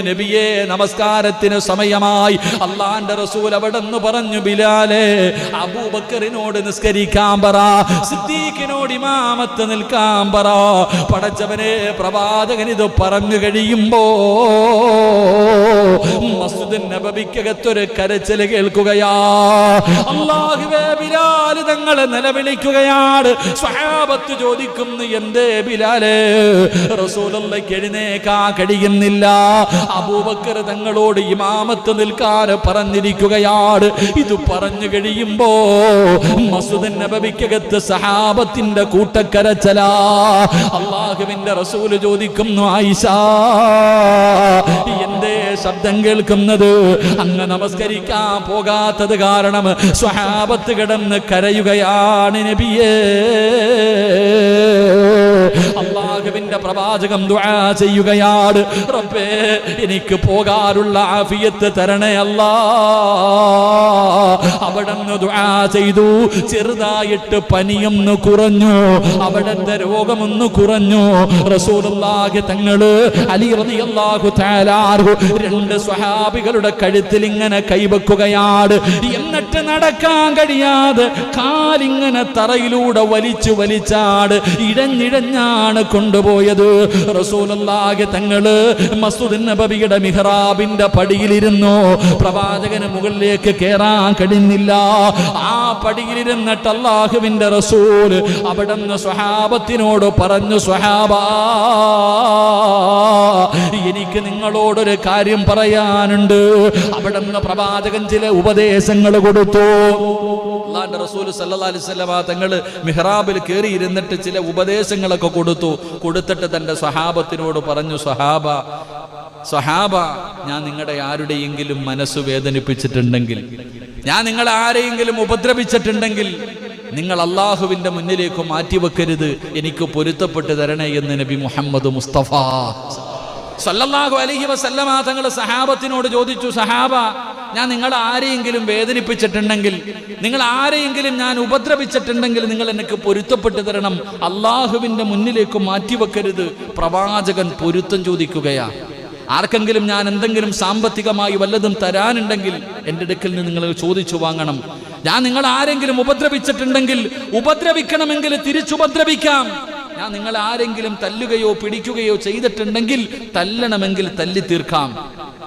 നബിയേ, നമസ്കാരത്തിന് സമയമായി. അള്ളാന്റെ റസൂൽ അവിടെന്ന് പറഞ്ഞു, ബിലാലെ അബൂബക്കറിനോട് നിസ്കരിക്കാൻ പറ, സിദ്ദീഖിനോട് ഇമാമത്ത് നിൽക്കാൻ പറ. പടച്ചവനെ, പ്രവാചകൻ ഇത് പറഞ്ഞു കഴിയുമ്പോ മസ്ജിദ് നബവിക്കകത്തൊരു കരച്ചിൽ കേൾക്കുകയാ. അല്ലാഹുവേ, ബിലാൽ തങ്ങളെ നിലവിളിക്കുകയാണ്. സ്വഹാബത്ത് ചോദിക്കുന്നു, എന്തേ ബിലാലെ? റസൂലുള്ളാഹിക്ക് എഴുന്നേക്കാൻ കഴിയുന്നില്ല. അബൂബക്കർ തങ്ങളോട് ഇമാമത്ത് നിൽക്കാൻ പറഞ്ഞിരിക്കുകയാണ്. ഇത് പറഞ്ഞു കഴിയുമ്പോ മസ്ജിദ് നബവിക്കകത്ത് സഹാബത്തിന്റെ കൂട്ടക്കരച്ചലാ. അല്ലാഹുവിന്റെ റസൂല് ചോദിക്കുന്നു, ആയിഷ, എന്തേ ശബ്ദം കേൾക്കുന്നത്? അങ്ങ് നമസ്കരിക്കാൻ പോകാത്തത് കാരണം സ്വഹാബത്ത് കിടന്ന് കരയുകയാണ് നബിയേ. അല്ലാഹുവിന്റെ പ്രവാചകം ദുആ ചെയ്യുകയാണ്, റബ്ബേ, എനിക്ക് പോകാനുള്ള ആഫിയത്ത് തരണേ അല്ലാ. അവിടുന്ന് ദുആ ചെയ്തു. ചെറുതായിട്ട് പനിയൊന്ന് കുറഞ്ഞു, അവിടുത്തെ രോഗമൊന്ന് കുറഞ്ഞു. റസൂലുള്ളാഹി തങ്ങള് അലി റളിയല്ലാഹു തആല അൻഹു രണ്ട് സ്വഹാബികളുടെ കഴുത്തിൽ ഇങ്ങനെ കൈവെക്കുകയാണ്. എന്നിട്ട് നടക്കാൻ കഴിയാതെ കാലിങ്ങനെ തറയിലൂടെ വലിച്ചാട് ഇഴഞ്ഞിഴഞ്ഞാണ് കൊണ്ടുപോയത്. റസൂലുള്ളാഹി തങ്ങള് മസ്ജിദ് നബവിയുടെ മിഹ്റാബിന്റെ പടിയിലിരുന്നു. പ്രവാചകന് മുകളിലേക്ക് കേറാൻ കഴിയുന്നില്ല. ആ പടിയിലിരുന്നിട്ട് അല്ലാഹുവിന്റെ റസൂൽ അവിടുന്ന് സ്വഹാബത്തിനോട് പറഞ്ഞു, സ്വഹാബാ, എനിക്ക് നിങ്ങളോടൊരു കാര്യം പറയാനുണ്ട്. അവിടുന്ന് പ്രവാചകൻ ചില ഉപദേശങ്ങൾ കൊടുത്തു. അല്ലാഹുവിന്റെ റസൂൽ സല്ലല്ലാഹു അലൈഹി വസല്ലം തങ്ങള് മിഹ്റാബിൽ കയറി ഇരുന്നിട്ട് ചില ഉപദേശങ്ങളൊക്കെ കൊടുത്തിട്ട് തന്റെ സ്വഹാബത്തിനോട് പറഞ്ഞു, സ്വഹാബ, ഞാൻ നിങ്ങളുടെ ആരുടെയെങ്കിലും മനസ്സ് വേദനിപ്പിച്ചിട്ടുണ്ടെങ്കിൽ, ഞാൻ നിങ്ങളെ ആരെയെങ്കിലും ഉപദ്രവിച്ചിട്ടുണ്ടെങ്കിൽ നിങ്ങൾ അള്ളാഹുവിന്റെ മുന്നിലേക്ക് മാറ്റിവെക്കരുത്, എനിക്ക് പൊരുത്തപ്പെട്ട് തരണേ എന്ന് നബി മുഹമ്മദ് മുസ്തഫ സല്ലല്ലാഹു അലൈഹി വസല്ലമ തങ്ങൾ സഹാബത്തിനോട് ചോദിച്ചു, സഹാബ, ഞാൻ നിങ്ങൾ ആരെയെങ്കിലും വേദനിപ്പിച്ചിട്ടുണ്ടെങ്കിൽ, നിങ്ങൾ ആരെയെങ്കിലും ഞാൻ ഉപദ്രവിച്ചിട്ടുണ്ടെങ്കിൽ നിങ്ങൾ എനിക്ക് പൊരുത്തപ്പെട്ട് തരണം, അള്ളാഹുവിന്റെ മുന്നിലേക്ക് മാറ്റിവെക്കരുത്. പ്രവാചകൻ പൊരുത്തം ചോദിക്കുകയാ. ആർക്കെങ്കിലും ഞാൻ എന്തെങ്കിലും സാമ്പത്തികമായി വല്ലതും തരാനുണ്ടെങ്കിൽ എൻ്റെ അടുക്കൽ നിന്ന് നിങ്ങൾ ചോദിച്ചു വാങ്ങണം. ഞാൻ നിങ്ങൾ ആരെങ്കിലും ഉപദ്രവിച്ചിട്ടുണ്ടെങ്കിൽ, ഉപദ്രവിക്കണമെങ്കിൽ തിരിച്ചുപദ്രവിക്കാം. ഞാൻ നിങ്ങൾ ആരെങ്കിലും തല്ലുകയോ പിടിക്കുകയോ ചെയ്തിട്ടുണ്ടെങ്കിൽ തല്ലണമെങ്കിൽ തല്ലി തീർക്കാം.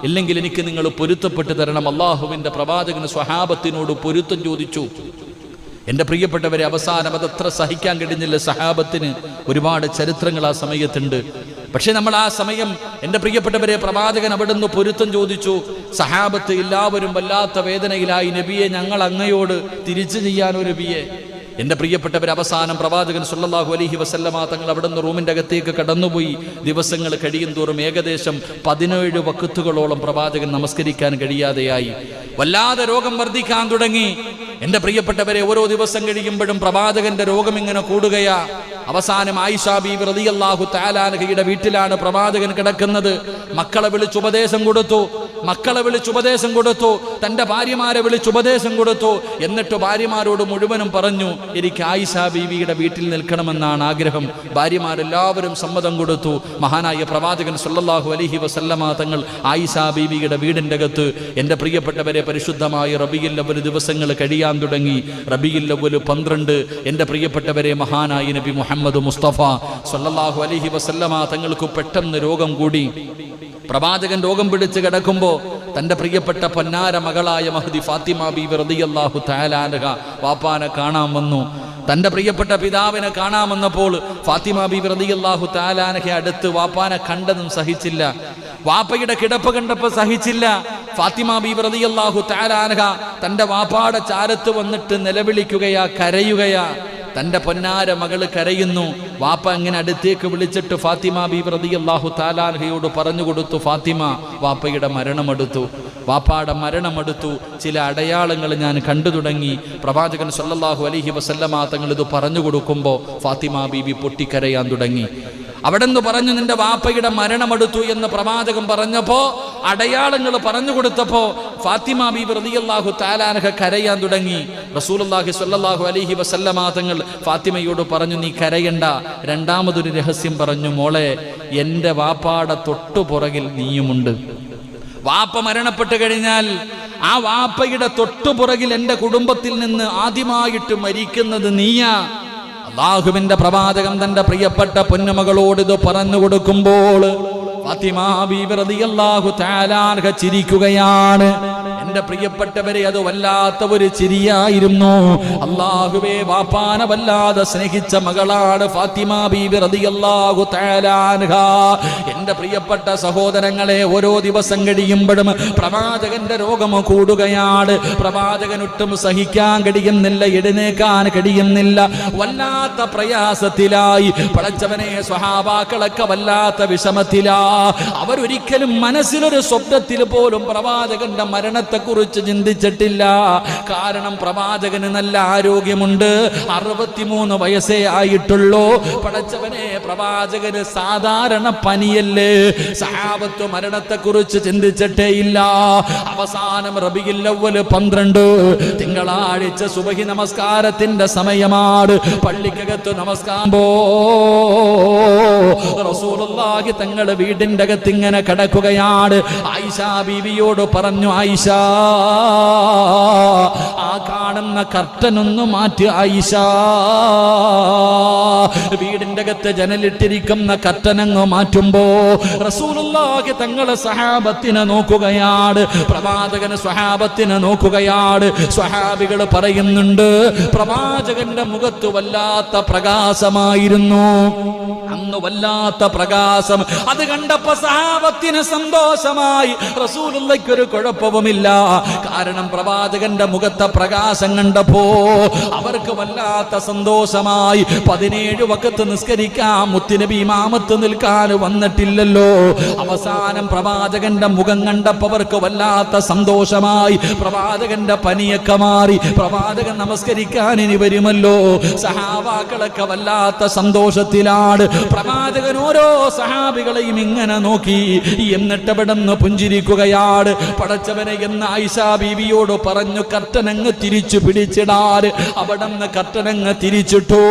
ഇല്ലെങ്കിൽ എനിക്ക് നിങ്ങൾ പൊരുത്തപ്പെട്ട് തരണം. അള്ളാഹുവിന്റെ പ്രവാചകന് സ്വഹാബത്തിനോട് പൊരുത്തം ചോദിച്ചു. എൻ്റെ പ്രിയപ്പെട്ടവരെ, അവസാനം അതത്ര സഹിക്കാൻ കഴിഞ്ഞില്ല സഹാബത്തിന്. ഒരുപാട് ചരിത്രങ്ങൾ ആ സമയത്തുണ്ട്. പക്ഷെ നമ്മൾ ആ സമയം, എൻ്റെ പ്രിയപ്പെട്ടവരെ, പ്രവാചകൻ അവിടുന്ന് പൊരുത്തം ചോദിച്ചു. സഹാബത്ത് എല്ലാവരും വല്ലാത്ത വേദനയിലായി. നബിയെ, ഞങ്ങൾ അങ്ങയോട് തിരിച്ചു ചെയ്യാനോ നബിയെ? എൻ്റെ പ്രിയപ്പെട്ടവർ, അവസാനം പ്രവാചകൻ സല്ലല്ലാഹു അലൈഹി വസല്ലമ തങ്ങൾ അവിടുന്ന് റൂമിൻ്റെ അകത്തേക്ക് കടന്നുപോയി. ദിവസങ്ങൾ കഴിയും തോറും ഏകദേശം 17 വഖത്തുകളോളം പ്രവാചകൻ നമസ്കരിക്കാൻ കഴിയാതെയായി. വല്ലാതെ രോഗം വർദ്ധിക്കാൻ തുടങ്ങി. എൻ്റെ പ്രിയപ്പെട്ടവരെ, ഓരോ ദിവസം കഴിയുമ്പോഴും പ്രവാചകന്റെ രോഗം ഇങ്ങനെ കൂടുകയാ. അവസാനം ആയിഷ ബീവി റളിയല്ലാഹു തആല അൻഹയുടെ വീട്ടിലാണ് പ്രവാചകൻ കിടക്കുന്നത്. മക്കളെ വിളിച്ചുപദേശം കൊടുത്തു, തന്റെ ഭാര്യമാരെ വിളിച്ചുപദേശം കൊടുത്തു. എന്നിട്ട് ഭാര്യമാരോട് മുഴുവനും പറഞ്ഞു, എനിക്ക് ആയിഷ ബീവിയുടെ വീട്ടിൽ നിൽക്കണമെന്നാണ് ആഗ്രഹം. ഭാര്യമാരെല്ലാവരും സമ്മതം കൊടുത്തു. മഹാനായ പ്രവാചകൻ സല്ലല്ലാഹു അലൈഹി വസല്ലമ തങ്ങൾ ആയിഷ ബീവിയുടെ വീടിൻ്റെ അകത്ത്, എൻ്റെ പ്രിയപ്പെട്ടവരെ, പരിശുദ്ധമായ റബീഉൽ അവ്വൽ ദിവസങ്ങൾ കഴിയാൻ തുടങ്ങി. റബീഉൽ അവ്വൽ 12, എൻ്റെ പ്രിയപ്പെട്ടവരെ, മഹാനായ നബി മുഹമ്മദ് മുസ്തഫ സല്ലല്ലാഹു അലൈഹി വസല്ലമ തങ്ങൾക്ക് പെട്ടെന്ന് രോഗം കൂടി. പ്രവാചകൻ രോഗം പിടിച്ച് കിടക്കുമ്പോൾ തൻ്റെ പ്രിയപ്പെട്ട പൊന്നാര മകളായ മഹ്ദി ഫാത്തിമ ബീവി റളിയല്ലാഹു തആല അൻഹ വാപ്പാനെ കാണാൻ വന്നു. തൻ്റെ പ്രിയപ്പെട്ട പിതാവിനെ കാണാൻ വന്നപ്പോൾ ഫാത്തിമ ബീവി റളിയല്ലാഹു തആല അൻഹ അടുത്ത് വാപ്പാനെ കണ്ടതും സഹിച്ചില്ല. വാപ്പയുടെ കിടപ്പ് കണ്ടപ്പോൾ സഹിച്ചില്ല. ഫാത്തിമ ബീവി റളിയല്ലാഹു തആല അൻഹ തൻ്റെ വാപ്പാടെ ചാരത്ത് വന്നിട്ട് നിലവിളിക്കുകയാ, കരയുകയാ. തൻ്റെ പൊന്നാര മകള് കരയുന്നു. വാപ്പ അങ്ങനെ അടുത്തേക്ക് വിളിച്ചിട്ട് ഫാത്തിമ ബീവി റളിയല്ലാഹു തആല അൻഹയോട് പറഞ്ഞു കൊടുത്തു, ഫാത്തിമ, വാപ്പയുടെ മരണമടുത്തു. ചില അടയാളങ്ങൾ ഞാൻ കണ്ടു തുടങ്ങി. പ്രവാചകൻ സല്ലല്ലാഹു അലൈഹി വസല്ലമ തങ്ങൾ ഇത് പറഞ്ഞു കൊടുക്കുമ്പോൾ ഫാത്തിമ ബീവി പൊട്ടിക്കരയാൻ തുടങ്ങി. അവിടെന്ന് പറഞ്ഞു, നിന്റെ വാപ്പയുടെ മരണമടുത്തു എന്ന് പ്രവാചകൻ പറഞ്ഞപ്പോ, അടയാളങ്ങൾ പറഞ്ഞു കൊടുത്തപ്പോ ഫാത്തിമ ബീബി റളിയല്ലാഹു തആല അൻഹ കരയാൻ തുടങ്ങി. റസൂലുള്ളാഹി സ്വല്ലല്ലാഹു അലൈഹി വസല്ലമ തങ്ങൾ ഫാത്തിമയോട് പറഞ്ഞു, നീ കരയണ്ട. രണ്ടാമതൊരു രഹസ്യം പറഞ്ഞു, മോളെ, എൻ്റെ വാപ്പാടെ തൊട്ടു പുറകിൽ നീയുമുണ്ട്. വാപ്പ മരണപ്പെട്ടു കഴിഞ്ഞാൽ ആ വാപ്പയുടെ തൊട്ടുപുറകിൽ എൻ്റെ കുടുംബത്തിൽ നിന്ന് ആദ്യമായിട്ട് മരിക്കുന്നത് നീയാ. അല്ലാഹുവിന്റെ പ്രവാചകൻ തന്റെ പ്രിയപ്പെട്ട പൊന്നുമകളോട് ഇത് പറഞ്ഞു കൊടുക്കുമ്പോൾ ഫാത്തിമ ബീബി റളിയല്ലാഹു തആല അൻഹ ചിരിക്കുകയാണ്. എന്റെ പ്രിയപ്പെട്ടവരെ, അത് വല്ലാത്ത ഒരു ചിരിയായിരുന്നു. അല്ലാഹുവേ, വാപ്പാനെ വല്ലാതെ സ്നേഹിച്ച മകളാണ് ഫാത്തിമ ബീബി റളിയല്ലാഹു തആല അൻഹ. എന്റെ പ്രിയപ്പെട്ട സഹോദരങ്ങളെ, ഓരോ ദിവസം കഴിയുമ്പോഴും പ്രവാചകന്റെ രോഗം കൂടുകയാണ്. പ്രവാചകൻ ഒട്ടും സഹിക്കാൻ കഴിയുന്നില്ല, എഴുന്നേക്കാൻ കഴിയുന്നില്ല, വല്ലാത്ത പ്രയാസത്തിലായി. പടച്ചവനെ, സ്വഹാബാക്കളൊക്കെ വല്ലാത്ത വിഷമത്തിലാ. അവരൊരിക്കലും മനസ്സിലൊരു സ്വപ്നത്തിൽ പോലും പ്രവാചകന്റെ മരണത്തെക്കുറിച്ച് ചിന്തിച്ചിട്ടില്ല. കാരണം പ്രവാചകന് നല്ല ആരോഗ്യമുണ്ട്, 63 വയസ്സേ ആയിട്ടുള്ളൂ. പടച്ചവനെ, പ്രവാചകന് സാധാരണ പനിയല്ലേ. സഹാബത്ത് മരണത്തെക്കുറിച്ച് ചിന്തിച്ചിട്ടേ ഇല്ല. അവസാനം റബീഉൽ അവ്വൽ 12 തിങ്കളാഴ്ച സുബഹി നമസ്കാരത്തിന്റെ സമയമാണ്. പള്ളിക്കകത്ത് നമസ്കാരം റസൂലുള്ളാഹി തങ്ങളുടെ വീടിന്റെ അകത്ത് ഇങ്ങനെ കിടക്കുകയാണ്. ആയിഷ ബീവിയോട് പറഞ്ഞു, ആയിഷ, ആ കാണുന്ന കർട്ടനൊന്ന് മാറ്റി ആയിഷ. വീടിന്റെ അകത്ത് ജനലിട്ടിരിക്കുന്ന കർട്ടനങ്ങ് മാറ്റുമ്പോ റസൂലുള്ളാഹി തങ്ങളെ സഹാബത്തിനെ നോക്കുകയാണ്. പ്രവാചകന് സ്വഹാബത്തിനെ നോക്കുകയാണ്. സ്വഹാബികൾ പറയുന്നുണ്ട്, പ്രവാചകന്റെ മുഖത്ത് വല്ലാത്ത പ്രകാശമായിരുന്നു. അന്ന് വല്ലാത്ത പ്രകാശം. അത് കണ്ടപ്പോ സഹാബത്തിന് സന്തോഷമായി. റസൂലുള്ളാഹിക്ക് ഒരു കുഴപ്പവുമില്ല. കാരണം പ്രവാചകന്റെ മുഖത്തെ പ്രകാശം കണ്ടപ്പോ അവർക്ക് വല്ലാത്ത സന്തോഷമായി. 17 വഖത്ത് നിസ്കരിക്കാൻ മുത്തുനബി ഇമാമത്ത് നിൽക്കാൻ വന്നിട്ടില്ലല്ലോ. അവസാനം പ്രവാചകന്റെ മുഖം കണ്ടപ്പോ അവർക്ക് വല്ലാത്ത സന്തോഷമായി. പ്രവാചകന്റെ പനിയൊക്കെ മാറി. പ്രവാചകൻ നമസ്കരിക്കാൻ ഇനി വരുമല്ലോ. സഹാബാക്കളൊക്കെ വല്ലാത്ത സന്തോഷത്തിലാണ്. പ്രവാചകൻ ഓരോ സഹാബികളെയും ഇങ്ങനെ നോക്കി. എന്നിട്ട് അവിടെ നിന്ന് പുഞ്ചിരിക്കുകയാണ്. പടച്ചവനെ എന്ന് ആയിഷ ബീവിയോട് പറഞ്ഞു, കർട്ടനങ്ങ് തിരിച്ചു പിടിച്ചിടാറ്. അവിടെ നിന്ന് കർട്ടനങ്ങ് തിരിച്ചിട്ടു.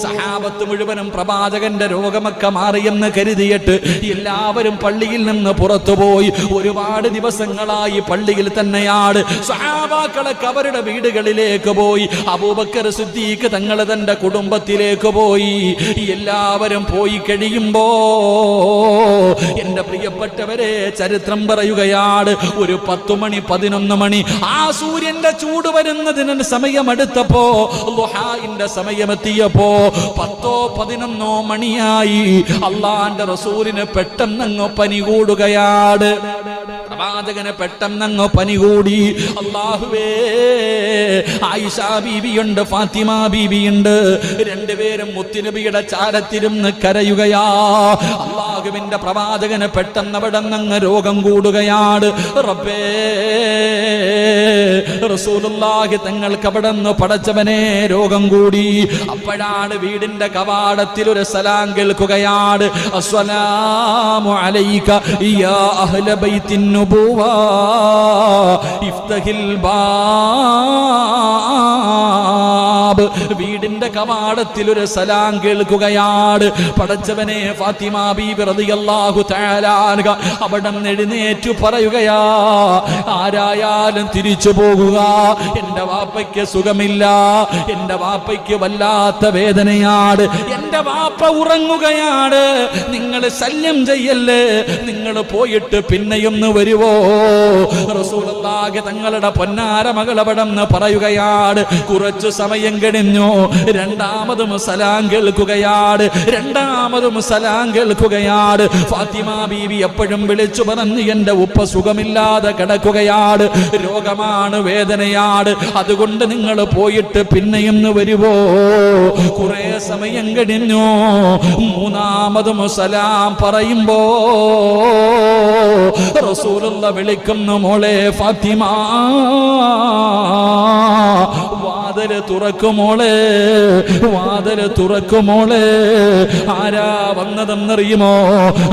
സഹാബത്ത് മുഴുവനും പ്രവാചകന്റെ രോഗമൊക്കെ മാറിയെന്ന് കരുതിയിട്ട് എല്ലാവരും പള്ളിയിൽ നിന്ന് പുറത്തുപോയി. ഒരുപാട് ദിവസങ്ങളായി പള്ളിയിൽ തന്നെയാണ്. സഹാബാക്കളൊക്കെ അവരുടെ വീടുകളിലേക്ക് പോയി. അബൂബക്കർ സിദ്ദീഖ് തങ്ങൾ തന്റെ കുടുംബത്തിലേക്ക് പോയി. എല്ലാവരും പോയി കഴിയുമ്പോ എന്റെ പ്രിയപ്പെട്ടവരെ, ചരിത്രം പറയുകയാണ്, ഒരു 10 മണി 11 മണി ആ സൂര്യന്റെ ചൂട് വരുന്നതിന് സമയമെടുത്തപ്പോ, ളുഹാന്റെ സമയമെത്തിയപ്പോ 10 11 മണിയായി. അള്ളാന്റെ റസൂലിന് പെട്ടെന്നങ്ങ് പനി കൂടുകയാണ്. പ്രവാചകന് പെട്ടെന്നങ്ങ് പനി കൂടി. അല്ലാഹുവേ, ആയിഷ ബീവിയുണ്ട്, ഫാത്തിമ ബീവിയുണ്ട്. രണ്ടുപേരും മുത്തുനബിയുടെ ചാരത്തിരുന്ന് കരയുകയാ. അല്ലാഹുവിന്റെ പ്രവാചകന് പെട്ടെന്ന് അവിടെ നിന്ന് രോഗം കൂടുകയാണ്. റബ്ബേ, റസൂലുള്ളാഹി തങ്ങൾക്ക് അവിടെ നിന്ന് പടച്ചവനെ രോഗം കൂടി. അപ്പോഴാണ് വീടിന്റെ കവാടത്തിൽ ഒരു സലാം കേൾക്കുകയാണ്. അസ്സലാമു അലൈക യാ അഹ്ല ബൈത്തിൻ നുബുവ ഇഫ്തഹിൽ ബാബ്. വീടിന്റെ കവാടത്തിൽ ഒരു സലാം കേൾക്കുകയാണ്. പടച്ചവനെ, ഫാത്തിമ ബീബി റളിയല്ലാഹു തആല അൻഹ അവിടെ എഴുന്നേറ്റു പറയുകയാ, ആരായാലും തിരിച്ചു പോകുക. എന്റെ വാപ്പയ്ക്ക് സുഖമില്ല, എന്റെ വാപ്പയ്ക്ക് വല്ലാത്ത വേദനയാണ്, എന്റെ വാപ്പ ഉറങ്ങുകയാണ്. നിങ്ങൾ ശല്യം ചെയ്യല്ലേ, നിങ്ങൾ പോയിട്ട് പിന്നെയൊന്ന് വരുവോ? റസൂലുള്ളാഹി തങ്ങളുടെ പൊന്നാര മകൾ അവിടെ പറയുകയാണ്. കുറച്ചു സമയം കഴിഞ്ഞു. രണ്ടാമതും സലാം കേൾക്കുകയാണ്. രണ്ടാമതും സലാം കേൾക്കുകയാണ്. ഫാത്തിമ ബീവി എപ്പോഴും വിളിച്ചു പറഞ്ഞു, എന്റെ ഉപ്പ സുഖമില്ലാതെ കിടക്കുകയാണ്, രോഗമാണ്, വേദനയാണ്, അതുകൊണ്ട് നിങ്ങൾ പോയിട്ട് പിന്നെയും വരുവോ? കുറെ സമയം കഴിഞ്ഞു. മൂന്നാമതും സലാം പറയുമ്പോ റസൂലുള്ള വിളിക്കുന്നു, മോളെ ഫാത്തിമ, വാതില് തുറക്കുമോളെ, വാതില് തുറക്കുമോളെ. ആരാ വന്നതെന്നറിയുമോ?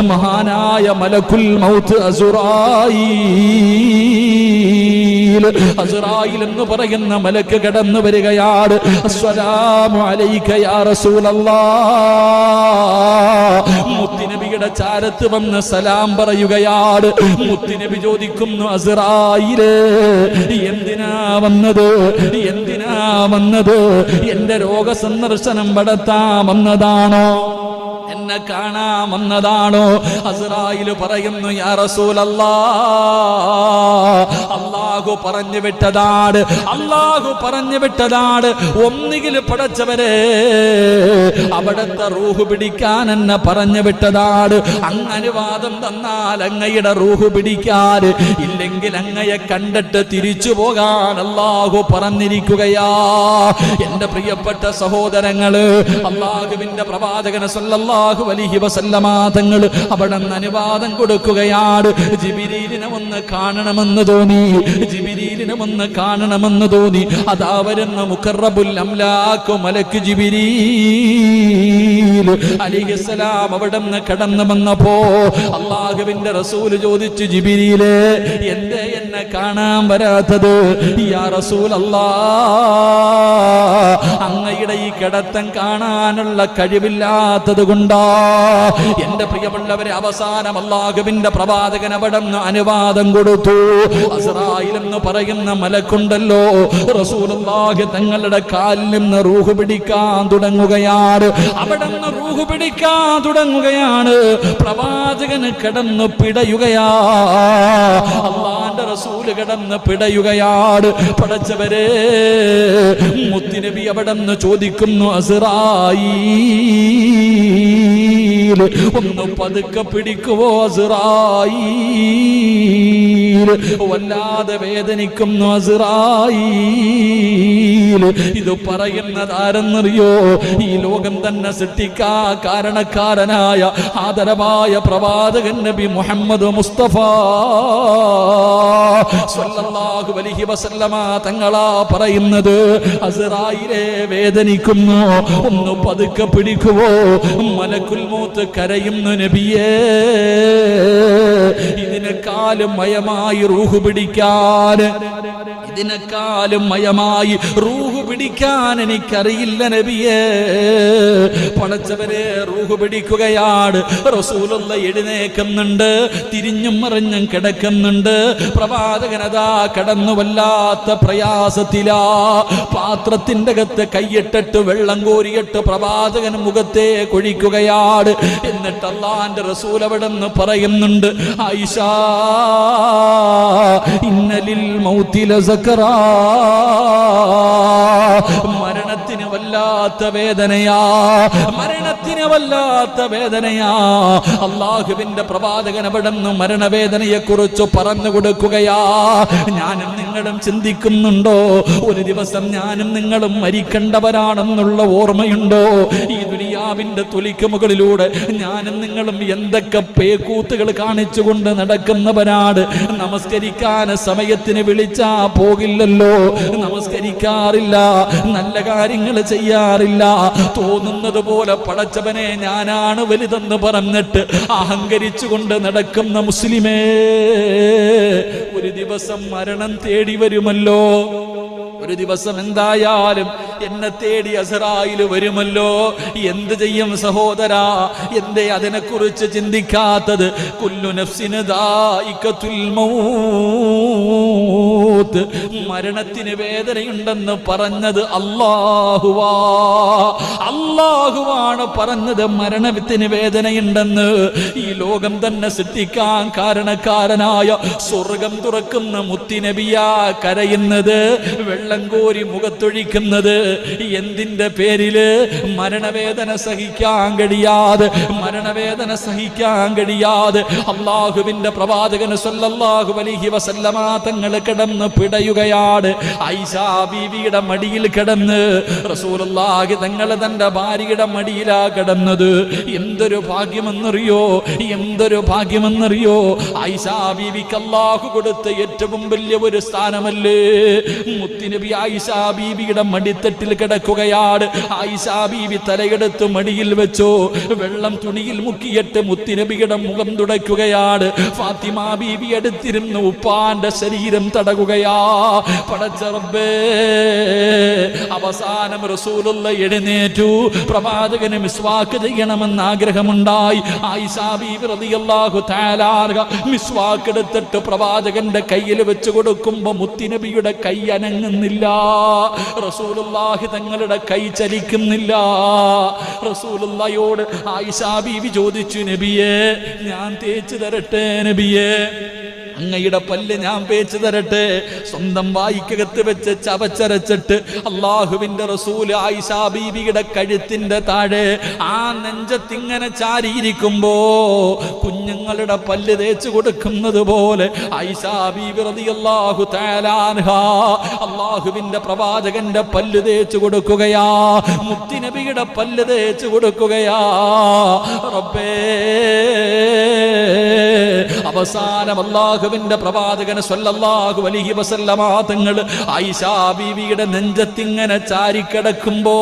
മഹാനായ മലക്കുൽ മൗത്ത് അസ്റായീൽ. അസ്റായീൽ എന്ന് പറയുന്ന മലക്ക് കടന്നു വരികയാണ്. അസ്സലാമു അലൈക യാ റസൂലല്ലാഹ്. മുത്തുനബിയുടെ ചാരത്ത് വന്ന് സലാം പറയുകയാണ്. മുത്തുനബി ചോദിക്കുന്നു, അസ്റായീലേ എന്തിനാ വന്നത്? എന്തിനാ വന്നത്? എന്റെ രോഗസന്ദർശനം നടത്താൻ വന്നതാണോ? എന്നെ കാണാൻ വന്നതാണോ? അസ്റായീൽ പറയുന്നു, യാ റസൂലല്ലാഹ്, അല്ലാഹു പറഞ്ഞു വിട്ടതാണ്, അല്ലാഹു പറഞ്ഞു വിട്ടതാണ്. ഒന്നുകിൽ പടച്ചവരെ അവിടത്തെ റൂഹ് പിടിക്കാൻ എന്നെ പറഞ്ഞു വിട്ടതാണ്. അങ്ങ് അനുവാദം തന്നാൽ അങ്ങയുടെ റൂഹ് പിടിക്കാൻ, ഇല്ലെങ്കിൽ അങ്ങയെ കണ്ടിട്ട് തിരിച്ചു പോകാൻ അല്ലാഹു പറഞ്ഞിരിക്കുകയാ. എന്റെ പ്രിയപ്പെട്ട സഹോദരങ്ങള്, അല്ലാഹുവിന്റെ പ്രവാചകൻ സല്ലല്ലാഹു അലൈഹി വസല്ലമ തങ്ങൾ അവിടെ അനുവാദം കൊടുക്കുകയാണ്. ജിബ്രീലിനെ ഒന്ന് കാണണമെന്ന് തോന്നി, ജിബ്രീലിനെ ഒന്ന് കാണണമെന്ന് തോന്നി. അതാ വരുന്ന മുഖറബുൽ അംലാഖ് മലക്ക് ജിബ്രീൽ അലൈഹിസ്സലാം അവിടെ നിന്ന് കടന്നു വന്നപ്പോ അല്ലാഹുവിന്റെ റസൂൽ ചോദിച്ചു, ജിബ്രീലേ എന്തേ എന്നെ കാണാൻ വരാത്തത്? യാ റസൂലല്ലാഹ്, അങ്ങയുടെ ഈ കിടത്തം കാണാനുള്ള കഴിവില്ലാത്തത് കൊണ്ടാ. എന്റെ പ്രിയമുള്ളവരെ, അവസാനം അല്ലാഹുവിന്റെ പ്രവാചകൻ അവിടെ നിന്ന് അനുവാദം കൊടുത്തു. അസ്റായീൽ എന്ന് പറയുന്ന മലക്കുണ്ടല്ലോ, റസൂലുള്ളാഹി തങ്ങളുടെ കാലിൽ നിന്ന് റൂഹ് പിടിക്കാൻ തുടങ്ങുകയാണ്. അവിടെ നിന്ന് റൂഹ് പിടിക്കാൻ തുടങ്ങുകയാണ്. പ്രവാചകന് കിടന്ന് പിടയുകയാ. അല്ലാഹുവിന്റെ റസൂൽ കിടന്ന് പിടയുകയാണ്. പടച്ചവരെ, മുത്തുനബി അവിടെ നിന്ന് ചോദിക്കുന്നു, അസ്റായീൽ ഒന്ന് പതുക്കെ പിടിക്കുവോ? അസ്റായീൽ വല്ലാതെ വേദനിക്കുന്നു. അസ്റായീൽ ഇത് പറയുന്നത് ആരെന്നറിയോ? ഈ ലോകം തന്നെ സൃഷ്ടിക്കാ കാരണക്കാരനായ ആദരവായ പ്രവാചകൻ നബി മുഹമ്മദ് മുസ്തഫ സ്വല്ലല്ലാഹു അലൈഹി വസല്ലമ തങ്ങളാ പറയുന്നത്. അസ്റായീലേ വേദനിക്കുന്നു, ഒന്ന് പതുക്കെ പിടിക്കുവോ? മലക്കുൽ മൗത്ത് കരയുന്നു, നബിയേ ഇതിനെക്കാളും മയമായി റൂഹ് പിടിക്കാൻ, ഇതിനെക്കാളും മയമായി റൂഹ് പിടിക്കാൻ എനിക്കറിയില്ല നബിയേ. പടച്ചവരെ, റൂഹ് പിടിക്കുകയാണ്. റസൂലുള്ള എഴുന്നേക്കുന്നുണ്ട്, തിരിഞ്ഞും മറിഞ്ഞും കിടക്കുന്നുണ്ട്. പ്രവാചകനതാ കടന്നു വല്ലാത്ത പ്രയാസത്തിലാ. പാത്രത്തിന്റെ അകത്ത് കൈയിട്ടിട്ട് വെള്ളം കോരിയിട്ട് പ്രവാചകൻ മുഖത്തെ കൊഴിക്കുകയാണ്. എന്നിട്ട് അല്ലാഹുവിന്റെ റസൂൽ അവിടെ നിന്ന് പറയുന്നുണ്ട്, ആയിഷ ഇന്നലിൽ മൗതി ലസക്കറാ, മരണത്തിന് വല്ലാത്ത വേദനയാ, മരണത്തിന് വല്ലാത്ത വേദനയാ. അല്ലാഹുവിന്റെ പ്രവാചകൻ അവിടെ നിന്ന് മരണവേദനയെ കുറിച്ച് പറഞ്ഞു കൊടുക്കുകയാ. ഞാനും നിങ്ങളും ചിന്തിക്കുന്നുണ്ടോ? ഒരു ദിവസം ഞാനും നിങ്ങളും മരിക്കേണ്ടവരാണെന്നുള്ള ഓർമ്മയുണ്ടോ? ഈ ദുനിയാവിന്റെ തൊലിക്ക് മുകളിലൂടെ ഞാനും നിങ്ങളും എന്തൊക്കെ പേക്കൂത്തുകൾ കാണിച്ചുകൊണ്ട് നടക്കുന്നവരാണ്. നമസ്കരിക്കാൻ സമയത്തിന് വിളിച്ചാ പോകില്ലല്ലോ, നമസ്കരിക്കാറില്ല, നല്ല കാര്യങ്ങൾ ചെയ്യാറില്ല. തോന്നുന്നത് പോലെ പടച്ചവനെ ഞാനാണ് വലുതെന്ന് പറഞ്ഞിട്ട് അഹങ്കരിച്ചുകൊണ്ട് നടക്കുന്ന മുസ്ലിമേ, ഒരു ദിവസം മരണം തേടി വരുമല്ലോ. ഒരു ദിവസം എന്തായാലും എന്നെ തേടി അസ്റായീൽ വരുമല്ലോ. എന്ത് ചെയ്യും സഹോദരാ? എന്തേ അതിനെക്കുറിച്ച് ചിന്തിക്കാത്തത്? കുല്ലു നഫ്സിൻ ദായിഖത്തുൽ മൗത്ത്, മരണത്തിന് വേദനയുണ്ടെന്ന് പറഞ്ഞത് അല്ലാഹുവാ. അല്ലാഹുവാണ് പറഞ്ഞത് മരണത്തിന് വേദനയുണ്ടെന്ന്. ഈ ലോകം തന്നെ സൃഷ്ടിക്കാൻ കാരണക്കാരനായ സ്വർഗം തുറക്കുന്ന മുത്തുനബിയാ കരയുന്നത്, വെള്ളം കോരി മുഖത്തൊഴിക്കുന്നത്. എന്തിന്റെ പേരില്? മരണവേദന സഹിക്കാൻ കഴിയാതെ, മരണവേദന സഹിക്കാൻ കഴിയാതെ അല്ലാഹുവിന്റെ പ്രവാചകൻ സല്ലല്ലാഹു അലൈഹി വസല്ലമ തങ്ങൾ കിടന്ന് പിടയുകയാണ്. ആയിഷ ബീവിയുടെ മടിയിൽ കിടന്ന് റസൂലുള്ളാഹി തങ്ങൾ തന്റെ ഭാര്യയുടെ മടിയിലാ കിടന്നത്. എന്തൊരു ഭാഗ്യമെന്നറിയോ, എന്തൊരു ഭാഗ്യമെന്നറിയോ. ആയിഷാ ബീവിക്ക് അല്ലാഹു കൊടുത്ത ഏറ്റവും വലിയ ഒരു സ്ഥാനമല്ലേ. മുത്തുനബി ആയിഷാ ബീവിയുടെ മടിത്തട്ടിൽ കിടക്കുകയാണ്. ആയിഷാ ബീവി തലയെടുത്ത് മടിയിൽ വെച്ചോ, വെള്ളം തുണിയിൽ മുക്കിയിട്ട് മുത്തുനബിയുടെ മുഖം തുടയ്ക്കുകയാണ്. ഫാത്തിമ ബീവി എടുത്തിരുന്ന് ഉപ്പാന്റെ ശരീരം തടകുകയാ. പടച്ച റബ്ബേ, അവസാനം റസൂലുള്ള എഴുന്നേറ്റു. പ്രവാചകന് മിസ്വാക്ക് ചെയ്യണമെന്ന് ആഗ്രഹമുണ്ടായി. ആയിഷാ ബീവി റളിയല്ലാഹു തആല മിസ്വാക്ക് എടുത്തിട്ട് പ്രവാചകന്റെ കയ്യിൽ വെച്ച് കൊടുക്കുമ്പോ മുത്തുനബിയുടെ കൈ അനങ്ങുന്നില്ല. റസൂലുള്ളാഹി തങ്ങളുടെ കൈ ചലിക്കുന്നില്ല. റസൂലുള്ളാഹിയോട് ആയിഷാ ബീവി ചോദിച്ചു, നബിയേ ഞാൻ തേച്ചു തരട്ടെ? നബിയേ അങ്ങയുടെ പല്ല് ഞാൻ പേച്ചു തരട്ടെ? സ്വന്തം വായിക്കകത്ത് വെച്ച് ചവച്ചരച്ചിട്ട് അള്ളാഹുവിന്റെ റസൂല് ആയിഷാ ബീവിയുടെ കഴുത്തിന്റെ താഴെ ആ നെഞ്ചത്തിങ്ങനെ ചാരിയിരിക്കുമ്പോ കുഞ്ഞുങ്ങളുടെ പല്ല് തേച്ചു കൊടുക്കുന്നത് പോലെ ആയിഷാ ബീവി റളിയല്ലാഹു തആല അൻഹാ അള്ളാഹുവിന്റെ പ്രവാചകന്റെ പല്ല് തേച്ചു കൊടുക്കുകയാ. മുത്തുനബിയുടെ പല്ല് തേച്ചു കൊടുക്കുകയാ. റബ്ബേ, അവസാനം അല്ലാഹുവിന്റെ പ്രവാചകൻ സ്വല്ലല്ലാഹു അലൈഹി വസല്ലമ തങ്ങൾ ആയിഷാ ബീവിയുടെ നെഞ്ചത്തിങ്ങനെ ചാരിക്കിടക്കുമ്പോ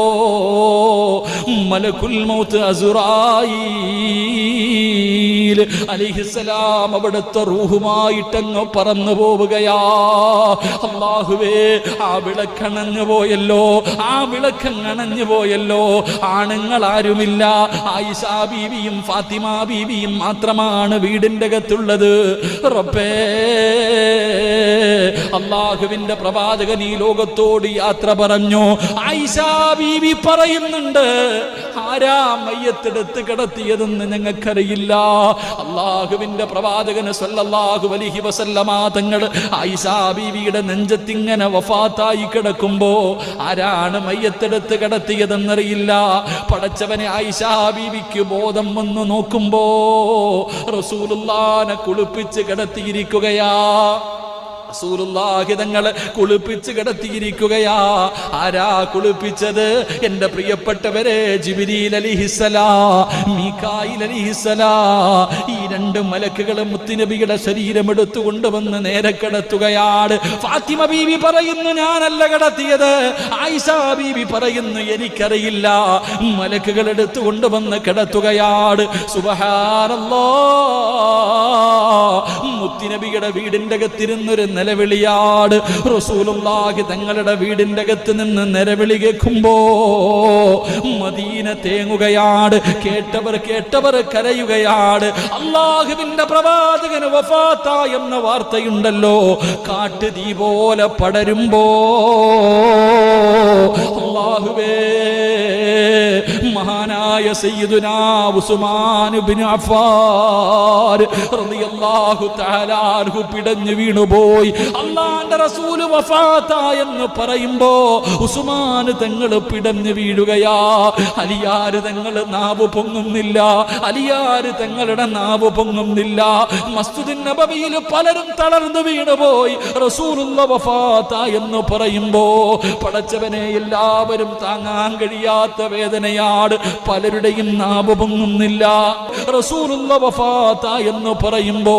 മലക്കുൽ മൗത്ത് അസ്റായീൽ അലൈഹിസ്സലാം അവിടുത്തെ റൂഹുമായിട്ടങ്ങ് പറന്നു പോവുകയാ. അല്ലാഹുവേ, ആ വിളക്കണഞ്ഞു പോയല്ലോ, ആ വിളക്കണഞ്ഞു പോയല്ലോ. ആണുങ്ങൾ ആരുമില്ല, ആയിഷാ ബീവിയും ഫാത്തിമ ബീവിയും മാത്രമാണ് വീടിന്റെ അകത്തുള്ളത്. റബ്ബേ, അല്ലാഹുവിന്റെ പ്രവാചകൻ ഈ ലോകത്തോട് യാത്ര പറഞ്ഞു. ആയിഷാ ബീവി പറയുന്നുണ്ട്, ആരാ മയ്യത്തെടുത്ത് കിടത്തിയതെന്ന് ഞങ്ങൾക്കറിയില്ല. അല്ലാഹുവിന്റെ പ്രവാചകന് സ്വല്ലല്ലാഹു അലൈഹി വസല്ലമ തങ്ങൾ ആയിഷാ ബീവിയുടെ നെഞ്ചത്തിങ്ങനെ വഫാത്തായി കിടക്കുമ്പോ ആരാണ് മയ്യത്തെടുത്ത് കിടത്തിയതെന്നറിയില്ല. പടച്ചവനെ, ആയിഷാ ബീവിക്ക് ബോധം വന്നു നോക്കുമ്പോ റസൂലുള്ളാഹിനെ കുളിപ്പിച്ച് കിടത്തിയിരിക്കുകയാ. റസൂലുള്ളാഹി തങ്ങളെ കുളിപ്പിച്ച് കിടത്തിയിരിക്കുകയാ. ആരാ കുളിപ്പിച്ചത്? എന്റെ പ്രിയപ്പെട്ടവരെ, ജിബ്രീൽ അലൈഹിസ്സലാം, മീകായിൽ അലൈഹിസ്സലാം. ഈ രണ്ട് മലക്കുകളും മുത്തുനബിയുടെ ശരീരം എടുത്തു കൊണ്ടുവന്ന് നേരെ കിടത്തുകയാണ്. ഫാത്തിമ ബീവി പറയുന്നു, ഞാനല്ല കിടത്തിയത്. ആയിഷാ ബീവി പറയുന്നു, എനിക്കറിയില്ല. മലക്കുകൾ എടുത്തു കൊണ്ടുവന്ന് കിടത്തുകയാണ്. സുബ്ഹാനല്ലാഹ്, മുത്തുനബിയുടെ വീടിന്റെ അകത്തിരുന്നൊരു നിലവിളിയാണ്. റസൂലുള്ളാഹി തങ്ങളുടെ വീടിന്റെ അകത്ത് നിന്ന് നിലവിളി കേൾക്കുമ്പോ മദീന തേങ്ങുകയാണ്. കേട്ടവർ കരയുകയാണ്. അല്ലാഹുവിന്റെ പ്രവാചകന് വഫാത്ത എന്ന വാർത്തയുണ്ടല്ലോ, കാട്ടുതീ പോലെ പടരുമ്പോ അല്ലാഹുവേ, മഹാനായ സയ്യിദുനാ ഉസ്മാൻ ഇബ്നു അഫ്ഫാൻ റളിയല്ലാഹു തആല അൻഹു പിടഞ്ഞു വീണുപോയി. അല്ലാഹുവിന്റെ റസൂൽ വഫാത്ത എന്ന് പറയുമ്പോ ഉസ്മാൻ തങ്ങൾ പിടഞ്ഞു വീഴുകയാ. അലിയാർ തങ്ങൾ നാവ് പൊങ്ങുന്നില്ല, അലിയാർ തങ്ങളുടെ നാവ് പൊങ്ങുന്നില്ല. മസ്ജിദുൻ നബവിയിൽ പലരും തളർന്നു വീണുപോയി. റസൂലുള്ളാഹി വഫാത്ത എന്ന് പറയുമ്പോ പടച്ചവനെ, എല്ലാവരും താങ്ങാൻ കഴിയാത്ത വേദനയാണ്. പലരുടെയും നാവ് പൊങ്ങുന്നില്ല. റസൂലുള്ളാഹി വഫാത്ത എന്ന് പറയുമ്പോ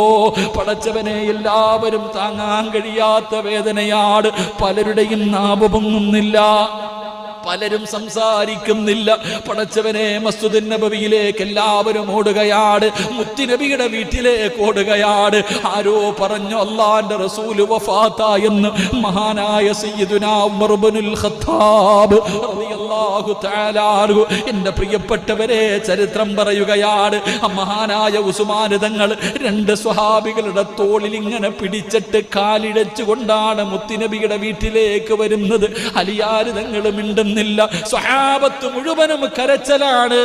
പടച്ചവനെ, എല്ലാവരും താങ്ങാൻ കഴിയാത്ത വേദനയാണ്. പലരുടെയും നാവ് പൊങ്ങുന്നില്ല, പലരും സംസാരിക്കുന്നില്ല. പടച്ചവനെ, മസ്ജിദുൻ നബവിയിലേക്ക് എല്ലാവരും ഓടുകയാണ്. മുത്തുനബിയുടെ വീട്ടിലേക്ക് ഓടുകയാണ്. ആരോ പറഞ്ഞു, അല്ലാഹുവിന്റെ റസൂൽ വഫാത്ത എന്ന്. മഹാനായ സയ്യിദുനാ ഉമർ ഇബ്നുൽ ഖത്താബ് റളിയല്ലാഹു തആല അൻഹു. എൻ്റെ പ്രിയപ്പെട്ടവരെ, ചരിത്രം പറയുകയാണ്. മഹാനായ ഉസ്മാൻ തങ്ങൾ രണ്ട് സ്വഹാബികളുടെ തോളിൽ ഇങ്ങനെ പിടിച്ചിട്ട് കാലിഴച്ചുകൊണ്ടാണ് മുത്തുനബിയുടെ വീട്ടിലേക്ക് വരുന്നത്. അലിയാർ തങ്ങൾ മിണ്ടുന്നു. സ്വഹാബത്ത് മുഴുവനും കരച്ചലാണ്.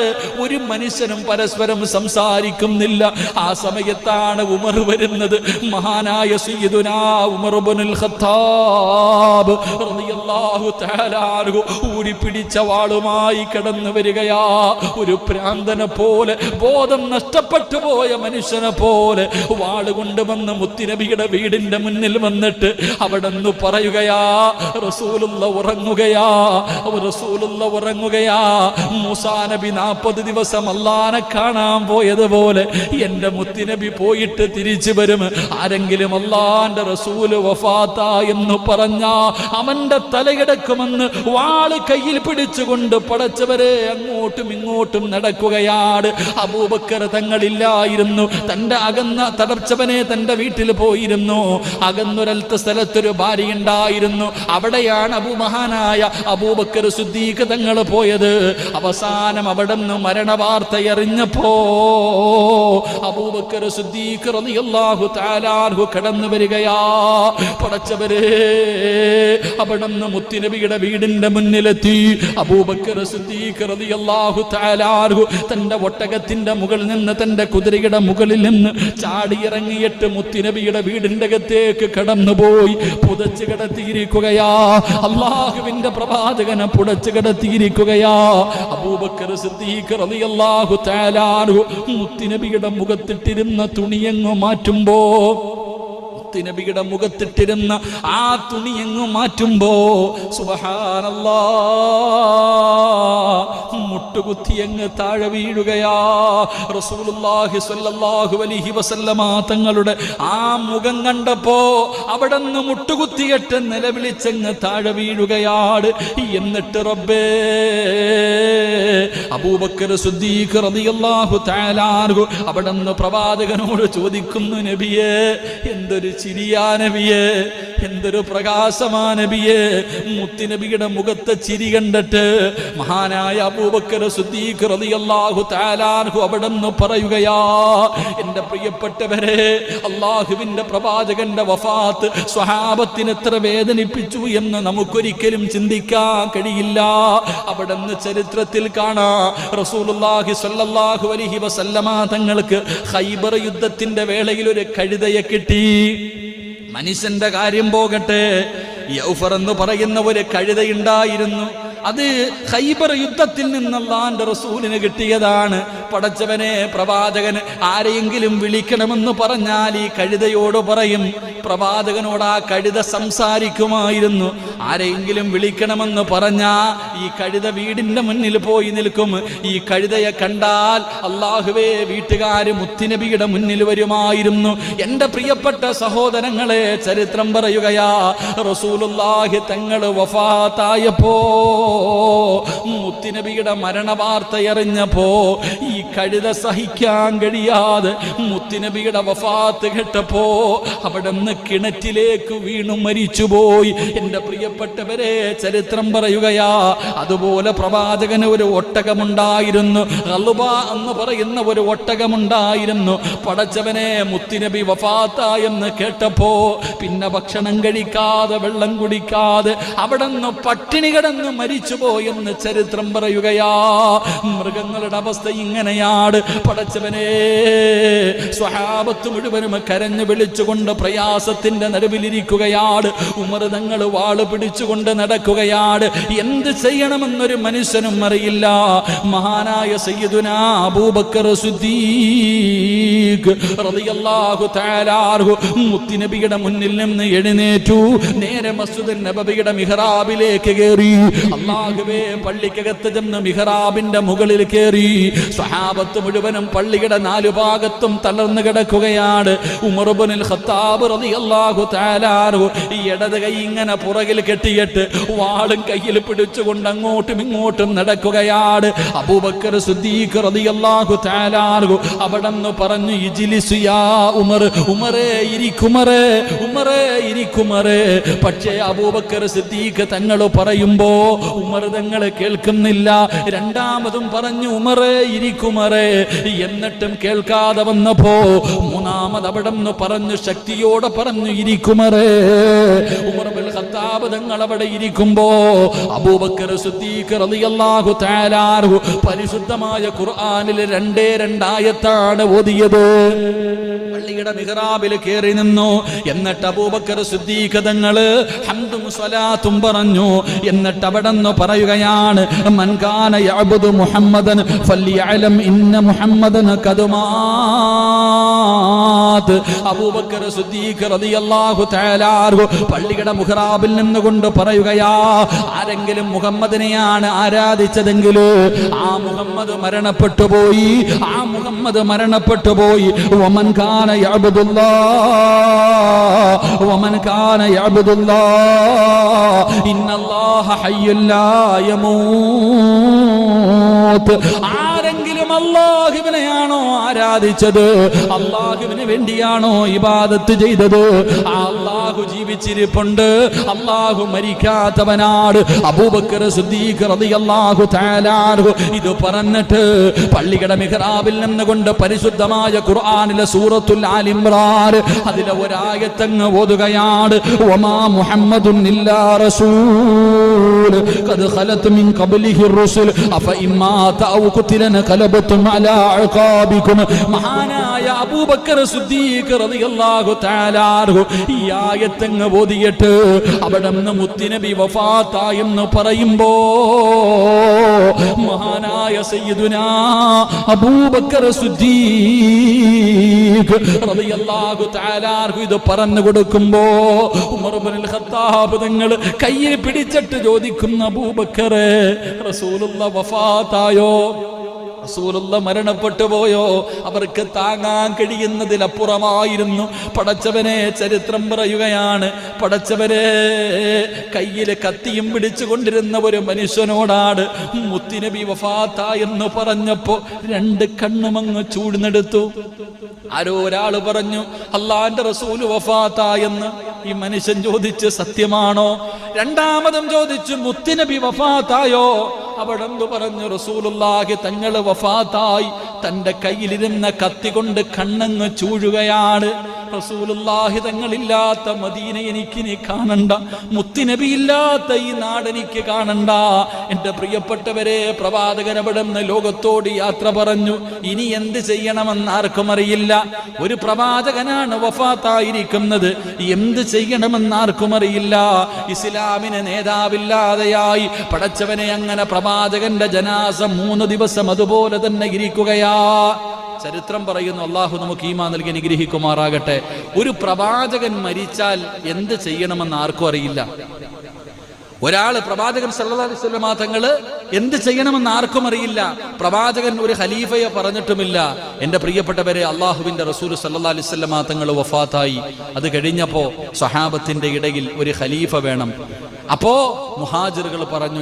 ഒരു മനുഷ്യനും പരസ്പരം സംസാരിക്കുന്നില്ല. ആ സമയത്താണ് ഉമർ വരുന്നത്. മഹാനായ സയ്യിദുനാ ഉമർ ഇബ്നുൽ ഖത്താബ് റളിയല്ലാഹു തആല അൻഹു ഊരിപ്പിടിച്ച വാളുമായി കടന്നു വരികയാ. ഒരു ഭ്രാന്തനെ പോലെ, ബോധം നഷ്ടപ്പെട്ടു പോയ മനുഷ്യനെ പോലെ വാള് കൊണ്ടുവന്ന് മുത്തുനബിയുടെ വീടിന്റെ മുന്നിൽ വന്നിട്ട് അവിടെ നിന്ന് പറയുകയാ, റസൂലുള്ളാഹി ഉറങ്ങുകയാ. റസൂലുള്ള ഉറങ്ങുകയാ. മൂസാ നബി 40 ദിവസം അല്ലാഹനെ കാണാൻ പോയതുപോലെ എന്റെ മുത്തുനബി പോയിട്ട് തിരിച്ചു വരും. ആരെങ്കിലും അല്ലാഹന്റെ റസൂല് വഫാത്താ എന്ന് പറഞ്ഞാ അവന്റെ തലയെടുക്കുമെന്ന് വാള് കയ്യിൽ പിടിച്ചുകൊണ്ട് പടച്ചവരെ അങ്ങോട്ടും ഇങ്ങോട്ടും നടക്കുകയാണ്. അബൂബക്കർ തങ്ങളില്ലായിരുന്നു. തന്റെ അകന്ന തടച്ചവനെ തന്റെ വീട്ടിൽ പോയിരുന്നു. അകന്നൊരൽത്ത സ്ഥലത്തൊരു ഭാര്യ ഉണ്ടായിരുന്നു. അവിടെയാണ് മഹാനായ അബൂബക്കർ സിദ്ദീഖ് തങ്ങൾ പോയത്. അവസാനം അവിടെ നിന്ന് മരണവാർത്ത അറിഞ്ഞപ്പോ അബൂബക്കർ സിദ്ദീഖ് റളിയല്ലാഹു തആല അൻഹു കടന്നു വരികയാ. പടച്ചവരെ, അവിടെ നിന്ന് മുത്തുനബിയുടെ വീടിന്റെ മുന്നിലെത്തി. അബൂബക്കർ സിദ്ദീഖ് റളിയല്ലാഹു തആല അൻഹു തന്റെ ഒട്ടകത്തിന്റെ മുകളിൽ നിന്ന്, തന്റെ കുതിരയുടെ മുകളിൽ നിന്ന് ചാടിയിറങ്ങിയിട്ട് മുത്തുനബിയുടെ വീടിന്റെ അകത്തേക്ക് കടന്നുപോയി. പുതച്ചു കിടത്തിയിരിക്കുകയാ. അല്ലാഹുവിന്റെ പ്രവാചകനെ പുതച്ചു കിടത്തിയിരിക്കുകയാ. അബൂബക്കർ സിദ്ദീഖ് റളിയല്ലാഹു തആല അൻഹു മുത്തുനബിയുടെ മുഖത്തിട്ടിരുന്ന തുണിയങ്ങ് മാറ്റുമ്പോ, നബിയുടെ മുഖത്തിട്ടിരുന്ന ആ തുണി എങ്ങു മാറ്റുമ്പോ സുബ്ഹാനല്ലാഹ് മുട്ടുകുത്തി അങ്ങ് താഴെ വീഴുകയാ. റസൂലുള്ളാഹി സ്വല്ലല്ലാഹു അലൈഹി വസല്ലമ തങ്ങളുടെ ആ മുഖം കണ്ടപ്പോ അവിടെ നിന്ന് മുട്ടുകുത്തിയിട്ട് നിലവിളിച്ചങ്ങ് താഴെ വീഴുകയാണ്. എന്നിട്ട് റബ്ബേ, അബൂബക്കർ സിദ്ദീഖ് റളിയല്ലാഹു തആല അൻഹു അവിടെ നിന്ന് പ്രവാചകനോട് ചോദിക്കുന്നു, നബിയേ, എന്തൊരു ചിരിയാ നബിയേ, എന്തൊരു പ്രകാശമാ നബിയേ. മുത്തുനബിയുടെ മുഖത്തെ ചിരി കണ്ടിട്ട് മഹാനായ അബൂബക്കർ സിദ്ദീഖ് റളിയല്ലാഹു തആല അൻഹു അവിടെന്ന് പറയുകയാ, എൻ്റെ പ്രിയപ്പെട്ടവരെ, അല്ലാഹുവിൻ്റെ പ്രവാചകന്റെ വഫാത്ത് സ്വഹാബത്തിനെ എത്ര വേദനിപ്പിച്ചു എന്ന് നമുക്കൊരിക്കലും ചിന്തിക്കാൻ കഴിയില്ല. അവിടെന്ന് ചരിത്രത്തിൽ കാണാം, റസൂലുള്ളാഹി സ്വല്ലല്ലാഹു അലൈഹി വസല്ലമ തങ്ങൾക്ക് ഖൈബർ യുദ്ധത്തിന്റെ വേളയിൽ ഒരു കഴുതയെ കിട്ടി. മനുഷ്യന്റെ കാര്യം പോകട്ടെ, യൗഫർ എന്ന് പറയുന്ന ഒരു കഴുതയുണ്ടായിരുന്നു. അത് ഖൈബർ യുദ്ധത്തിൽ നിന്ന് അല്ലാഹുവിന്റെ റസൂലിന് കിട്ടിയതാണ്. പടച്ചവനെ, പ്രവാചകന് ആരെയെങ്കിലും വിളിക്കണമെന്ന് പറഞ്ഞാൽ ഈ കഴുതയോട് പറയും. പ്രവാചകനോട് ആ കഴുത സംസാരിക്കുമായിരുന്നു. ആരെയെങ്കിലും വിളിക്കണമെന്ന് പറഞ്ഞാ ഈ കഴുത വീടിന്റെ മുന്നിൽ പോയി നിൽക്കും. ഈ കഴുതയെ കണ്ടാൽ അല്ലാഹുവേ, വീട്ടുകാര് മുത്തുനബിയുടെ മുന്നിൽ വരുമായിരുന്നു. എൻ്റെ പ്രിയപ്പെട്ട സഹോദരങ്ങളെ, ചരിത്രം പറയുകയാ, റസൂലുള്ളാഹി തങ്ങൾ വഫാത്തായപ്പോ, മുത്തുനബിയുടെ മരണവാർത്ത അറിഞ്ഞപ്പോ ഈ കഴുത സഹിക്കാൻ കഴിയാതെ മുത്തുനബിയുടെ വഫാത്ത് കേട്ടപ്പോ അവിടെ നിന്ന് കിണറ്റിലേക്ക് വീണു മരിച്ചുപോയി. എൻ്റെ പ്രിയപ്പെട്ടവരെ, ചരിത്രം പറയുകയാ, അതുപോലെ പ്രവാചകന് ഒരു ഒട്ടകമുണ്ടായിരുന്നു. ഖൽബ എന്ന് പറയുന്ന ഒരു ഒട്ടകമുണ്ടായിരുന്നു. പടച്ചവനെ, മുത്തുനബി വഫാത്തായെന്ന് കേട്ടപ്പോ പിന്നെ ഭക്ഷണം കഴിക്കാതെ വെള്ളം കുടിക്കാതെ അവിടെ നിന്ന് പട്ടിണി കിടന്ന് മരിച്ചുപോയെന്ന് ചരിത്രം പറയുകയാ. മൃഗങ്ങളുടെ അവസ്ഥ ഇങ്ങനെയാണ്. പടച്ചവനെ, സ്വഹാബത്ത് മുഴുവനും കരഞ്ഞു വിളിച്ചുകൊണ്ട് പ്രയാസത്തിന്റെ നടുവിലിരിക്കുകയാണ്. ഉമർ തങ്ങൾ വാള് പിടിച്ചുകൊണ്ട് നടക്കുകയാണ്. എന്ത് ചെയ്യണമെന്നൊരു മനുഷ്യനും അറിയില്ല. മഹാനായ സയ്യിദുനാ അബൂബക്കർ സിദ്ദീഖ് റളിയല്ലാഹു തആല അൻഹു മുത്തുനബിയുടെ മുന്നിൽ നിന്ന് എഴുന്നേറ്റു. നേരെ മസ്ജിദ് നബവിയുടെ മിഹ്റാബിലേക്ക് കയറി. അല്ലാഹുവേ, പള്ളിക്കകത്ത് ചെന്ന് മിഹ്റാബിന്റെ മുകളിൽ കയറി. സ്വഹാബത്ത് മുഴുവനും പള്ളിയുടെ 4 ഭാഗത്തും തളർന്നു കിടക്കുകയാണ്. ഉമർ ഇബ്നുൽ ഖത്താബ് റളിയല്ലാഹു തആല അൻഹു ഈ ഇടത് കൈ ഇങ്ങനെ പുറകിൽ കെട്ടിയിട്ട് വാളും കയ്യിൽ പിടിച്ചുകൊണ്ട് അങ്ങോട്ടും ഇങ്ങോട്ടും നടക്കുകയാണ്. അബൂബക്കർ സിദ്ദീഖ് റളിയല്ലാഹു തആല അൻഹു അവിടെന്ന് പറഞ്ഞു, ഇജ്ലിസ് യാ ഉമർ, ഉമറേ ഇരിക്കുമറേ, ഉമറേ ഇരിക്കുമറേ. പക്ഷേ അബൂബക്കർ സിദ്ദീഖ് തങ്ങൾ പറയുമ്പോ ഉമർ തങ്ങൾ കേൾക്കുന്നില്ല. രണ്ടാമതും പറഞ്ഞു, ഉമറേ ഇരിക്കുമറേ. എന്നിട്ടും കേൾക്കാതെ വന്നപ്പോ മൂന്നാമത് അവിടെ നിന്ന് പറഞ്ഞു, ശക്തിയോടെ പറഞ്ഞു, ഇരിക്കുമറേ. ഉമർ ഇബ്നുൽ ഖത്താബ് തങ്ങൾ അവിടെ ഇരിക്കുമ്പോ അബൂബക്കർ സിദ്ദീഖ് റളിയല്ലാഹു തആല അൻഹു പരിശുദ്ധമായ ഖുർആനിൽ 2 ആയത്താണ് ഓതിയത്. പള്ളിയുടെ മിഹ്റാബിൽ കയറി നിന്നു. എന്നിട്ട് അബൂബക്കർ സിദ്ദീഖ് തങ്ങൾ ഹംദും സ്വലാത്തും പറഞ്ഞു. എന്നിട്ട് അവിടെ നിന്ന് പറയുകയാണ്, മൻ കാന യഅബ്ദു മുഹമ്മദൻ ഫല്യഅലം ഇന്ന മുഹമ്മദൻ ഖദ് മാത. അബൂബക്കർ സിദ്ദീഖ് റളിയല്ലാഹു തആല പള്ളിയുടെ മുഹ്റാബിൽ നിന്നുകൊണ്ട് പറയുകയാ, ആരെങ്കിലും മുഹമ്മദിനെയാണ് ആരാധിച്ചതെങ്കിൽ ആ മുഹമ്മദ് മരണപ്പെട്ടു പോയി, ആ മുഹമ്മദ് മരണപ്പെട്ടു പോയി. വമൻ കാന യഅബ്ദുല്ലാഹ് വമൻ കാന യഅബ്ദുല്ലാഹ് ഇന്നല്ലാഹ ഹയ്യുൻ ലാ യമൂത്ത്. ആരെങ്കിലും അല്ലാഹുവിനെയാണോ ആരാധിച്ചത്, അല്ലാഹുവിന് വേണ്ടിയാണോ ഇബാദത്ത് ചെയ്തത്, ആ അല്ലാഹു ജീവിച്ചിരിപ്പുണ്ട്, അല്ലാഹു മരിക്കാത്തവനാണ്. അബൂബക്കർ സിദ്ദീഖ് റളിയല്ലാഹു തആല ഇത് പറഞ്ഞിട്ട് പള്ളിയുടെ മിഹ്റാബിൽ നിന്നുകൊണ്ട് പരിശുദ്ധമായ ഖുർആനിലെ സൂറത്തുൽ ആൽ ഇംറാൻ അതിലെ ഒരായത്തങ്ങ് ഓതുകയാണ്. വമാ മുഹമ്മദുൻ ഇല്ലാ റസൂൽ ഖദ് ഖലത് മിൻ ഖബ്ലിഹി റുസുൽ അഫ ഇമ്മാത ഔ ഖുതിലന ഖലബതും അലാ അഖാബികും. മഹാനായ അബൂബക്കർ സിദ്ദീഖ് റളിയല്ലാഹു തആല ഈ ആയത്തങ്ങ് ഓതിയിട്ട് അവിടുന്ന് മുത്തുനബി വഫാത്തായെന്ന് പറയുമ്പോ മഹാനായ സയ്യിദുനാ അബൂബക്കർ സിദ്ദീഖ് റളിയല്ലാഹു തആല ഇത് പറഞ്ഞു കൊടുക്കുമ്പോ ഉമർ ഇബ്നുൽ ഖത്താബ് തങ്ങൾ കയ്യിൽ പിടിച്ചിട്ട് ചോദിക്കുന്ന, അബൂബക്കറെ റസൂലുള്ളാഹി വഫാത്തായോ, റസൂലുള്ള മരണപ്പെട്ടു പോയോ? അവർക്ക് താങ്ങാൻ കഴിയുന്നതിലപ്പുറമായിരുന്നു. പടച്ചവനെ ചരിത്രം പറയുകയാണ്, പടച്ചവനെ കയ്യിൽ കത്തിയും പിടിച്ചുകൊണ്ടിരുന്ന ഒരു മനുഷ്യനോടാണ് മുത്തുനബി വഫാത്തായെന്ന് പറഞ്ഞപ്പോ രണ്ട് കണ്ണുമങ്ങ് ചൂടുന്നെടുത്തു. ആരോ ഒരാള് പറഞ്ഞു അല്ലാഹുവിന്റെ റസൂല് വഫാത്തായെന്ന്. ഈ മനുഷ്യൻ ചോദിച്ച് സത്യമാണോ? രണ്ടാമതും ചോദിച്ചു മുത്തുനബി വഫാത്തായോ? അവിടെന്തു പറഞ്ഞു റസൂലുള്ളാഹി തങ്ങള് വഫാത്തായി. തന്റെ കയ്യിലിരുന്ന കത്തി കൊണ്ട് കണ്ണങ്ങ് ചൂഴുകയാണ്. റസൂലുള്ളാഹി തങ്ങളില്ലാത്ത മദീന എനിക്കിനി കാണണ്ട, മുത്തുനബി ഇല്ലാത്ത ഈ നാടെനിക്ക് കാണണ്ട. എന്റെ പ്രിയപ്പെട്ടവരെ, പ്രവാചകൻ അവിടുന്ന് ലോകത്തോട് യാത്ര പറഞ്ഞു. ഇനി എന്ത് ചെയ്യണമെന്ന് ആർക്കും അറിയില്ല. ഒരു പ്രവാചകനാണ് വഫാത്തായിരിക്കുന്നത്, എന്ത് ചെയ്യണമെന്ന് ആർക്കും അറിയില്ല. ഇസ്ലാമിന് നേതാവില്ലാതെയായി. പടച്ചവനെ, അങ്ങനെ പ്രവാചകന്റെ ജനാസ 3 ദിവസം അതുപോലെ തന്നെ ഇരിക്കുകയാ. ചരിത്രം പറയുന്നു. അള്ളാഹു നമുക്ക് ഈമാൻ നൽകി അനുഗ്രഹിക്കുമാറാകട്ടെ. ഒരു പ്രവാചകൻ മരിച്ചാൽ എന്ത് ചെയ്യണമെന്ന് ആർക്കും അറിയില്ല. ഒരാള് പ്രവാചകൻ സല്ലല്ലാഹു അലൈഹി വസല്ലമ തങ്ങള് എന്ത് ചെയ്യണമെന്ന് ആർക്കും അറിയില്ല. പ്രവാചകൻ ഒരു ഖലീഫയെ പറഞ്ഞിട്ടുമില്ല. എന്റെ പ്രിയപ്പെട്ടവരെ, അള്ളാഹുവിന്റെ റസൂൽ സല്ലല്ലാഹു അലൈഹി വസല്ലമ തങ്ങൾ വഫാത്തായി. അത് കഴിഞ്ഞപ്പോ സ്വഹാബത്തിന്റെ ഇടയിൽ ഒരു ഖലീഫ വേണം. അപ്പോ മുഹാജിറുകൾ പറഞ്ഞു,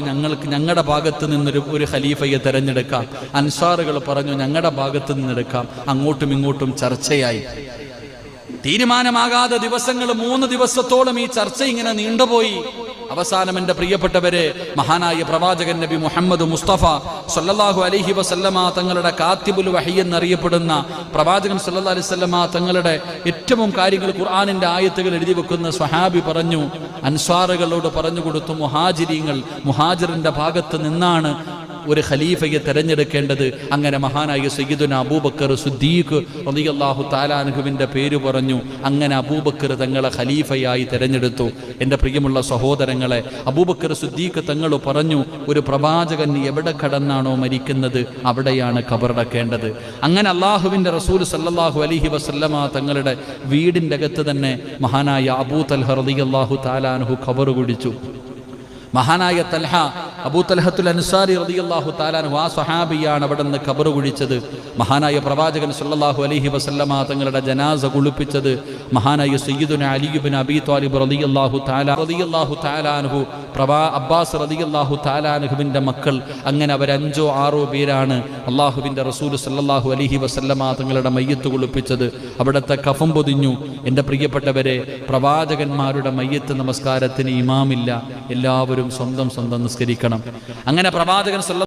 ഞങ്ങളുടെ ഭാഗത്ത് നിന്നൊരു ഖലീഫയെ തെരഞ്ഞെടുക്കാം. അൻസാറുകൾ പറഞ്ഞു, ഞങ്ങളുടെ ഭാഗത്ത് നിന്നെടുക്കാം. അങ്ങോട്ടും ഇങ്ങോട്ടും ചർച്ചയായി. തീരുമാനമാകാതെ ദിവസങ്ങൾ 3 ദിവസത്തോളം ഈ ചർച്ച ഇങ്ങനെ നീണ്ടുപോയി. അവസാനം എന്റെ പ്രിയപ്പെട്ടവരെ, മഹാനായ പ്രവാചകൻ നബി മുഹമ്മദ് മുസ്തഫ സല്ലല്ലാഹു അലൈഹി വസല്ലമ തങ്ങളുടെ കാത്തിബുൽ വഹി എന്നറിയപ്പെടുന്ന പ്രവാചകൻ സല്ലല്ലാഹു അലൈഹി വസല്ലമ തങ്ങളുടെ ഏറ്റവും കാര്യങ്ങൾ ഖുർആനിന്റെ ആയത്തുകൾ എഴുതി വെക്കുന്ന സ്വഹാബി പറഞ്ഞു, അൻസ്വാറുകളോട് പറഞ്ഞു കൊടുത്തു, മുഹാജിറിന്റെ ഭാഗത്ത് നിന്നാണ് ഒരു ഖലീഫയെ തെരഞ്ഞെടുക്കേണ്ടത്. അങ്ങനെ മഹാനായ സയ്യിദുനാ അബൂബക്കർ സിദ്ദീഖ് റളിയല്ലാഹു തആല അൻഹുവിന്റെ പേര് പറഞ്ഞു. അങ്ങനെ അബൂബക്കർ തങ്ങളെ ഖലീഫയായി തെരഞ്ഞെടുത്തു. എൻ്റെ പ്രിയമുള്ള സഹോദരങ്ങളെ, അബൂബക്കർ സിദ്ദീഖ് തങ്ങൾ പറഞ്ഞു, ഒരു പ്രവാചകൻ എവിടെ കടന്നാണോ മരിക്കുന്നത് അവിടെയാണ് ഖബറടക്കേണ്ടത്. അങ്ങനെ അള്ളാഹുവിൻ്റെ റസൂൽ സല്ലല്ലാഹു അലൈഹി വസല്ലമ തങ്ങളുടെ വീടിൻ്റെ അകത്ത് തന്നെ മഹാനായ അബൂ തൽഹ റളിയല്ലാഹു തആല അൻഹു ഖബർ കുടിച്ചു. മഹാനായ തൽഹ, അബൂ തൽഹത്തുൽ അൻസാരി റളിയല്ലാഹു തആല അൻഹു, ആ സ്വഹാബിയാണ് അവിടെ നിന്ന് ഖബർ കുഴിച്ചത്. മഹാനായ പ്രവാചകൻ സല്ലല്ലാഹു അലൈഹി വസല്ലമ തങ്ങളുടെ ജനാസ കുളിപ്പിച്ചത് മഹാനായ സയ്യിദുനാ അലി ഇബ്നു അബീ ത്വാലിബ് റളിയല്ലാഹു തആല അൻഹു, അബ്ബാസ് റളിയല്ലാഹു തആല അൻഹുവിൻ്റെ മക്കൾ. അങ്ങനെ അവർ 5 or 6 പേരാണ് അള്ളാഹുവിൻ്റെ റസൂൽ സല്ലല്ലാഹു അലൈഹി വസല്ലമ തങ്ങളുടെ മയ്യത്ത് കുളിപ്പിച്ചത്. അവിടുത്തെ കഫം പൊതിഞ്ഞു. എൻ്റെ പ്രിയപ്പെട്ടവരെ, പ്രവാചകന്മാരുടെ മയ്യത്ത് നമസ്കാരത്തിന് ഇമാമില്ല, എല്ലാവരും സ്വന്തം നിസ്കരിക്കണം. അങ്ങനെ പ്രവാചകൻ